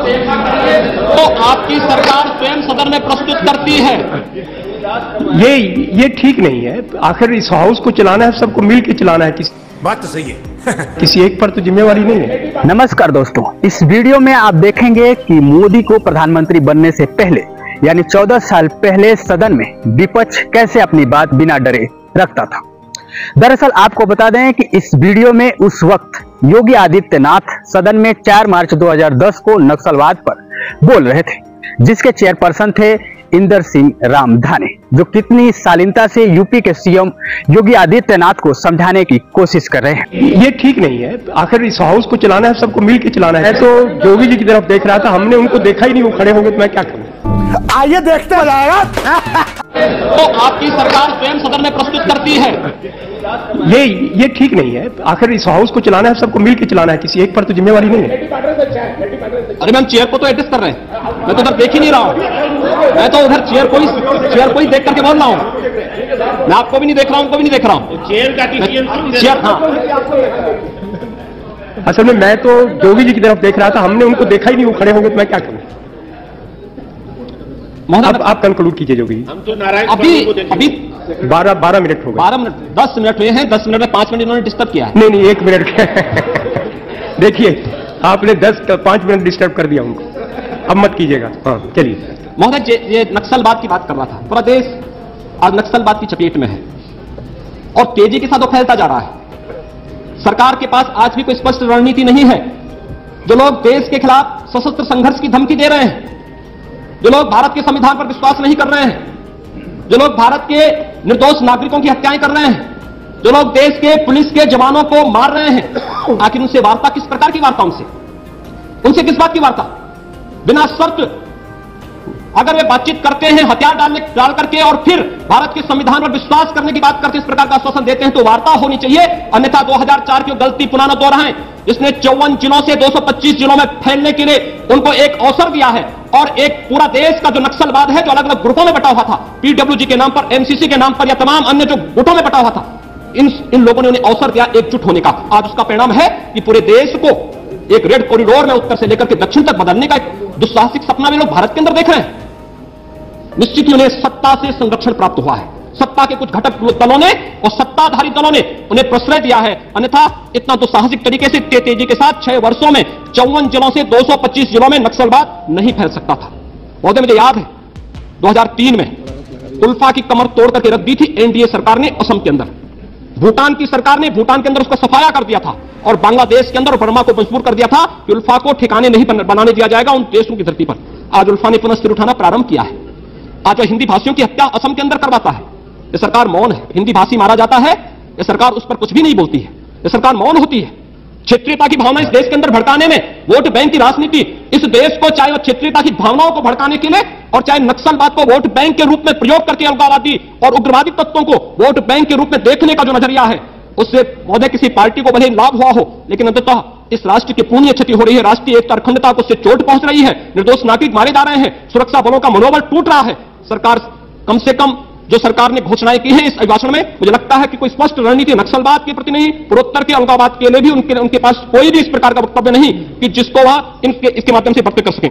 तो आपकी सरकार स्वयं सदन में प्रस्तुत करती है। ये ठीक नहीं है। आखिर इस हाउस को चलाना है, सबको मिल के चलाना है। बात तो सही है। किसी एक पर तो जिम्मेवारी नहीं है। नमस्कार दोस्तों, इस वीडियो में आप देखेंगे कि मोदी को प्रधानमंत्री बनने से पहले यानी 14 साल पहले सदन में विपक्ष कैसे अपनी बात बिना डरे रखता था। दरअसल आपको बता दें कि इस वीडियो में उस वक्त योगी आदित्यनाथ सदन में 4 मार्च 2010 को नक्सलवाद पर बोल रहे थे, जिसके चेयरपर्सन थे इंदर सिंह रामधाने, जो कितनी शालीनता से यूपी के सीएम योगी आदित्यनाथ को समझाने की कोशिश कर रहे हैं। ये ठीक नहीं है। आखिर इस हाउस को चलाना है, सबको मिल के चलाना है। तो योगी जी की तरफ देख रहा था, हमने उनको देखा ही नहीं, वो खड़े होंगे तो मैं क्या करूं। आइए देखते हैं। तो आपकी सरकार स्वयं सदन में प्रस्तुत करती है। ये ठीक नहीं है। आखिर इस हाउस को चलाना है, सबको मिल के चलाना है। किसी एक पर तो जिम्मेवारी नहीं है। अरे मैम, चेयर को तो एडजस्ट कर रहे हैं, मैं तो उधर देख ही नहीं रहा हूं। मैं तो उधर चेयर को ही देख करके बोल रहा हूं। मैं आपको भी नहीं देख रहा हूं, उनको भी नहीं देख रहा हूं। चेयर हाँ। असल में मैं तो योगी जी की तरफ देख रहा था, हमने उनको देखा ही नहीं, वो खड़े होंगे तो मैं क्या करूं। आप कंक्लूड कीजिए योगी जी। हम तो नारायण अभी 12 मिनट हो गए। 12 मिनट 10 मिनट हुए हैं। 10 मिनट में 5 मिनट इन्होंने डिस्टर्ब किया है। नहीं 1 मिनट देखिए, आपने 5 मिनट डिस्टर्ब कर दिया उनको। अब मत कीजिएगा। हाँ चलिए। महोदय, ये नक्सलवाद की बात कर रहा था। पूरा देश आज नक्सलवाद की चपेट में है और तेजी के साथ वो फैलता जा रहा है। सरकार के पास आज भी कोई स्पष्ट रणनीति नहीं है। जो लोग देश के खिलाफ सशस्त्र संघर्ष की धमकी दे रहे हैं, जो लोग भारत के संविधान पर विश्वास नहीं कर रहे हैं, जो लोग भारत के निर्दोष नागरिकों की हत्याएं कर रहे हैं, जो लोग देश के पुलिस के जवानों को मार रहे हैं, आखिर उनसे वार्ता किस प्रकार की वार्ता? उनसे किस बात की वार्ता? बिना शर्त अगर वे बातचीत करते हैं हथियार डाल करके और फिर भारत के संविधान पर विश्वास करने की बात करके इस प्रकार का आश्वासन देते हैं तो वार्ता होनी चाहिए। अन्यथा 2004 की गलती पुनः न दोहराएं, जिसने 54 जिलों से 225 जिलों में फैलने के लिए उनको एक अवसर दिया है और एक पूरा देश का जो नक्सलवाद है, जो अलग अलग ग्रुपों में बटा हुआ था, पीडब्ल्यूजी के नाम पर, एमसीसी के नाम पर या तमाम अन्य जो गुटों में बटा हुआ था, इन लोगों ने उन्हें अवसर दिया एकजुट होने का। आज उसका परिणाम है कि पूरे देश को एक रेड कॉरिडोर में उत्तर से लेकर के दक्षिण तक बदलने का एक दुस्साहसिक सपना भी लोग भारत के अंदर देख रहे हैं। निश्चित ही उन्हें सत्ता से संरक्षण प्राप्त हुआ है। सत्ता के कुछ घटक दलों ने और सत्ताधारी दलों ने उन्हें प्रश्रय दिया है, अन्यथा इतना दुस्साहसिक तरीके से तेजी के साथ 6 वर्षों में 54 जिलों से 225 जिलों में नक्सलवाद नहीं फैल सकता था। महोदय, मुझे याद है 2003 में उल्फा की कमर तोड़ करके रख दी थी एनडीए सरकार ने असम के अंदर। भूटान की सरकार ने भूटान के अंदर उसका सफाया कर दिया था और बांग्लादेश के अंदर बर्मा को मजबूर कर दिया था कि उल्फा को ठिकाने नहीं बनाने दिया जाएगा उन देशों की धरती पर। आज उल्फा ने पुनः सिर उठाना प्रारंभ किया है। आज वह हिंदी भाषियों की हत्या असम के अंदर करवाता है। यह सरकार मौन है। हिंदी भाषी मारा जाता है, यह सरकार उस पर कुछ भी नहीं बोलती है। यह सरकार मौन होती है। क्षेत्रीयता की भावना इस देश के अंदर भड़काने में, वोट बैंक की राजनीति इस देश को चाहे वह क्षेत्रीयता की भावनाओं को भड़काने के लिए और चाहे नक्सलवाद को वोट बैंक के रूप में प्रयोग करके अलगाववादी और उग्रवादी तत्वों को वोट बैंक के रूप में देखने का जो नजरिया है, उससे महोदय किसी पार्टी को भले लाभ हुआ हो, लेकिन अंततः इस राष्ट्र की पूर्ण क्षति हो रही है। राष्ट्रीय एकता अखंडता को उससे चोट पहुंच रही है। निर्दोष नागरिक मारे जा रहे हैं। सुरक्षा बलों का मनोबल टूट रहा है। सरकार कम से कम जो सरकार ने घोषणाएं की हैं इस अभिभाषण में, मुझे लगता है कि कोई स्पष्ट रणनीति नक्सलवाद के प्रति नहीं, पूर्वोत्तर के अलगाववाद के लिए भी उनके पास कोई भी इस प्रकार का वक्तव्य नहीं कि जिसको वह इसके माध्यम से व्यक्त कर सकें।